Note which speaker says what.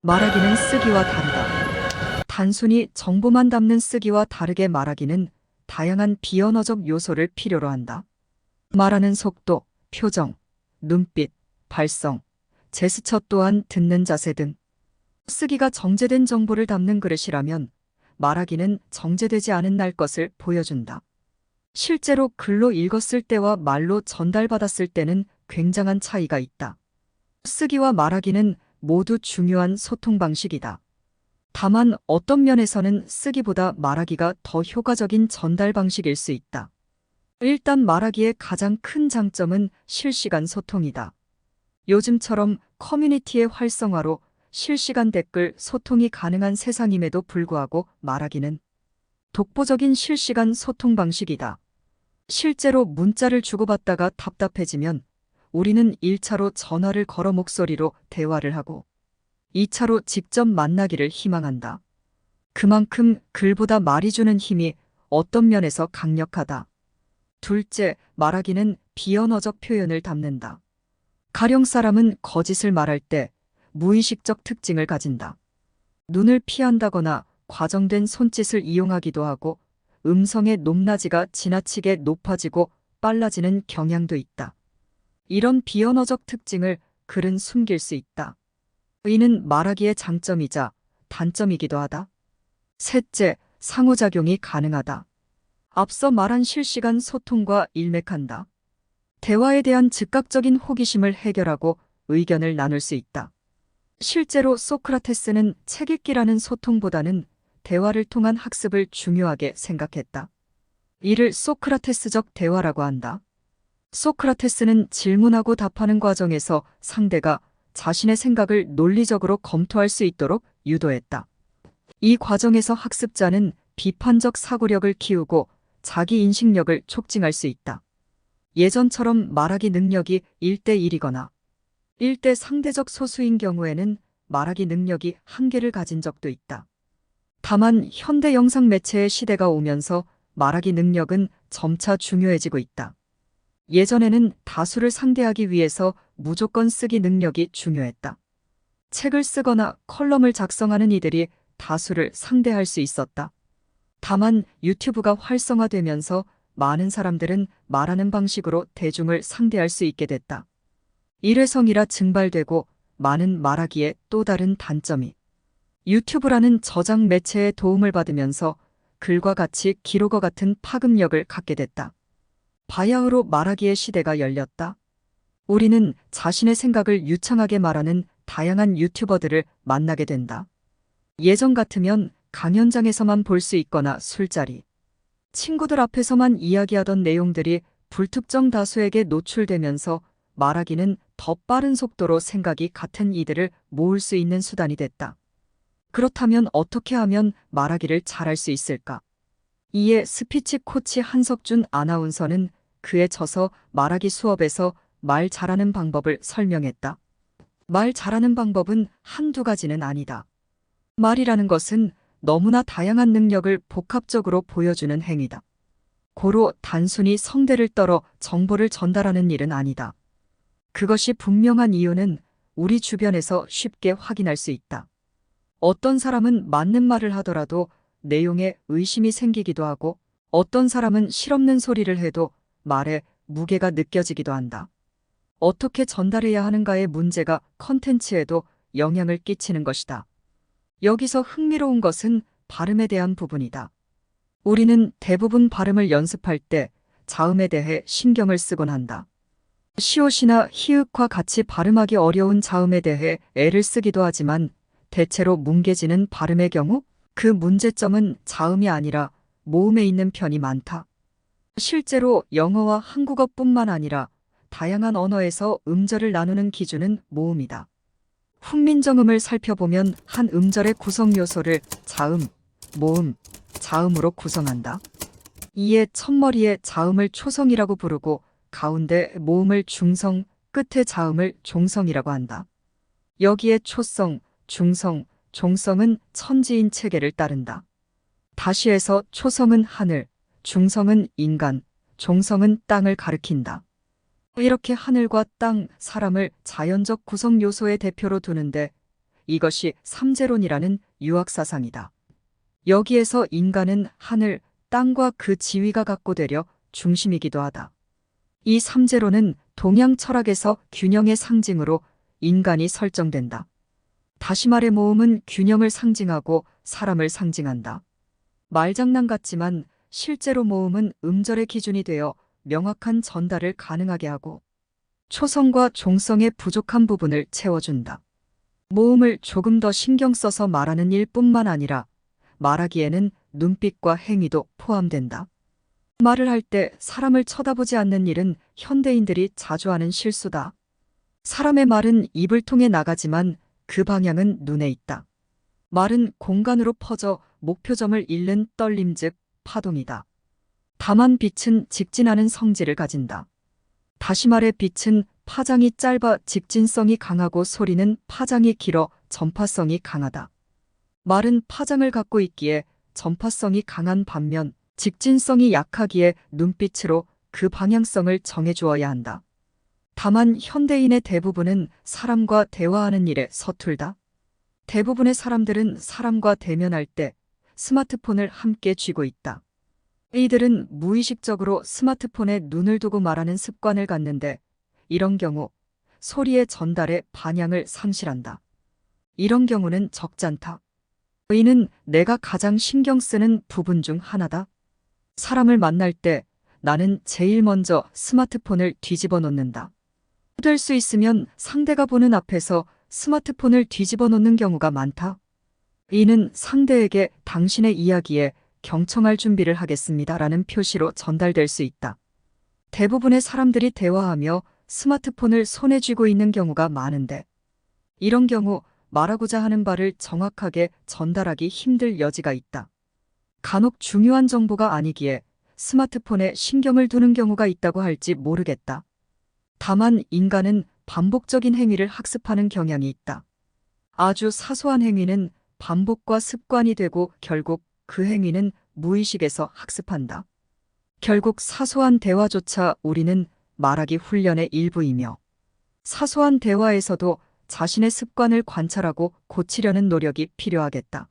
Speaker 1: 말하기는 쓰기와 다르다. 단순히 정보만 담는 쓰기와 다르게 말하기는 다양한 비언어적 요소를 필요로 한다. 말하는 속도, 표정, 눈빛, 발성, 제스처 또한 듣는 자세 등. 쓰기가 정제된 정보를 담는 그릇이라면 말하기는 정제되지 않은 날 것을 보여준다. 실제로 글로 읽었을 때와 말로 전달받았을 때는 굉장한 차이가 있다. 쓰기와 말하기는 모두 중요한 소통 방식이다. 다만 어떤 면에서는 쓰기보다 말하기가 더 효과적인 전달 방식일 수 있다. 일단 말하기의 가장 큰 장점은 실시간 소통이다. 요즘처럼 커뮤니티의 활성화로 실시간 댓글 소통이 가능한 세상임에도 불구하고 말하기는 독보적인 실시간 소통 방식이다. 실제로 문자를 주고받다가 답답해지면 우리는 1차로 전화를 걸어 목소리로 대화를 하고 2차로 직접 만나기를 희망한다. 그만큼 글보다 말이 주는 힘이 어떤 면에서 강력하다. 둘째, 말하기는 비언어적 표현을 담는다. 가령 사람은 거짓을 말할 때 무의식적 특징을 가진다. 눈을 피한다거나 과정된 손짓을 이용하기도 하고 음성의 높낮이가 지나치게 높아지고 빨라지는 경향도 있다. 이런 비언어적 특징을 글은 숨길 수 있다. 이는 말하기의 장점이자 단점이기도 하다. 셋째, 상호작용이 가능하다. 앞서 말한 실시간 소통과 일맥한다. 대화에 대한 즉각적인 호기심을 해결하고 의견을 나눌 수 있다. 실제로 소크라테스는 책 읽기라는 소통보다는 대화를 통한 학습을 중요하게 생각했다. 이를 소크라테스적 대화라고 한다. 소크라테스는 질문하고 답하는 과정에서 상대가 자신의 생각을 논리적으로 검토할 수 있도록 유도했다. 이 과정에서 학습자는 비판적 사고력을 키우고 자기 인식력을 촉진할 수 있다. 예전처럼 말하기 능력이 1대1이거나 1대 상대적 소수인 경우에는 말하기 능력이 한계를 가진 적도 있다. 다만 현대 영상 매체의 시대가 오면서 말하기 능력은 점차 중요해지고 있다. 예전에는 다수를 상대하기 위해서 무조건 쓰기 능력이 중요했다. 책을 쓰거나 컬럼을 작성하는 이들이 다수를 상대할 수 있었다. 다만 유튜브가 활성화되면서 많은 사람들은 말하는 방식으로 대중을 상대할 수 있게 됐다. 일회성이라 증발되고 많은 말하기에 또 다른 단점이 유튜브라는 저장 매체의 도움을 받으면서 글과 같이 기록어 같은 파급력을 갖게 됐다. 바야흐로 말하기의 시대가 열렸다. 우리는 자신의 생각을 유창하게 말하는 다양한 유튜버들을 만나게 된다. 예전 같으면 강연장에서만 볼 수 있거나 술자리, 친구들 앞에서만 이야기하던 내용들이 불특정 다수에게 노출되면서 말하기는 더 빠른 속도로 생각이 같은 이들을 모을 수 있는 수단이 됐다. 그렇다면 어떻게 하면 말하기를 잘할 수 있을까? 이에 스피치 코치 한석준 아나운서는 그에 져서 말하기 수업에서 말 잘하는 방법을 설명했다. 말 잘하는 방법은 한두 가지는 아니다. 말이라는 것은 너무나 다양한 능력을 복합적으로 보여주는 행위다. 고로 단순히 성대를 떨어 정보를 전달하는 일은 아니다. 그것이 분명한 이유는 우리 주변에서 쉽게 확인할 수 있다. 어떤 사람은 맞는 말을 하더라도 내용에 의심이 생기기도 하고 어떤 사람은 실없는 소리를 해도 말에 무게가 느껴지기도 한다. 어떻게 전달해야 하는가의 문제가 컨텐츠에도 영향을 끼치는 것이다. 여기서 흥미로운 것은 발음에 대한 부분이다. 우리는 대부분 발음을 연습할 때 자음에 대해 신경을 쓰곤 한다. 시옷이나 히읗과 같이 발음하기 어려운 자음에 대해 애를 쓰기도 하지만 대체로 뭉개지는 발음의 경우 그 문제점은 자음이 아니라 모음에 있는 편이 많다. 실제로 영어와 한국어뿐만 아니라 다양한 언어에서 음절을 나누는 기준은 모음이다. 훈민정음을 살펴보면 한 음절의 구성 요소를 자음, 모음, 자음으로 구성한다. 이에 첫머리에 자음을 초성이라고 부르고 가운데 모음을 중성, 끝에 자음을 종성이라고 한다. 여기에 초성, 중성, 종성은 천지인 체계를 따른다. 다시 해서 초성은 하늘, 중성은 인간, 종성은 땅을 가리킨다. 이렇게 하늘과 땅, 사람을 자연적 구성 요소의 대표로 두는데 이것이 삼재론이라는 유학사상이다. 여기에서 인간은 하늘, 땅과 그 지위가 갖고 되려 중심이기도 하다. 이 삼재론은 동양 철학에서 균형의 상징으로 인간이 설정된다. 다시 말해 모음은 균형을 상징하고 사람을 상징한다. 말장난 같지만 실제로 모음은 음절의 기준이 되어 명확한 전달을 가능하게 하고 초성과 종성의 부족한 부분을 채워준다. 모음을 조금 더 신경 써서 말하는 일뿐만 아니라 말하기에는 눈빛과 행위도 포함된다. 말을 할 때 사람을 쳐다보지 않는 일은 현대인들이 자주 하는 실수다. 사람의 말은 입을 통해 나가지만 그 방향은 눈에 있다. 말은 공간으로 퍼져 목표점을 잃는 떨림 즉 파동이다. 다만 빛은 직진하는 성질을 가진다. 다시 말해 빛은 파장이 짧아 직진성이 강하고 소리는 파장이 길어 전파성이 강하다. 말은 파장을 갖고 있기에 전파성이 강한 반면 직진성이 약하기에 눈빛으로 그 방향성을 정해주어야 한다. 다만 현대인의 대부분은 사람과 대화하는 일에 서툴다. 대부분의 사람들은 사람과 대면할 때 스마트폰을 함께 쥐고 있다. 이들은 무의식적으로 스마트폰에 눈을 두고 말하는 습관을 갖는데 이런 경우 소리의 전달의 반향을 상실한다. 이런 경우는 적잖다. 이는 내가 가장 신경 쓰는 부분 중 하나다. 사람을 만날 때 나는 제일 먼저 스마트폰을 뒤집어 놓는다. 될 수 있으면 상대가 보는 앞에서 스마트폰을 뒤집어 놓는 경우가 많다. 이는 상대에게 당신의 이야기에 경청할 준비를 하겠습니다라는 표시로 전달될 수 있다. 대부분의 사람들이 대화하며 스마트폰을 손에 쥐고 있는 경우가 많은데 이런 경우 말하고자 하는 바를 정확하게 전달하기 힘들 여지가 있다. 간혹 중요한 정보가 아니기에 스마트폰에 신경을 두는 경우가 있다고 할지 모르겠다. 다만 인간은 반복적인 행위를 학습하는 경향이 있다. 아주 사소한 행위는 반복과 습관이 되고 결국 그 행위는 무의식에서 학습한다. 결국 사소한 대화조차 우리는 말하기 훈련의 일부이며 사소한 대화에서도 자신의 습관을 관찰하고 고치려는 노력이 필요하겠다.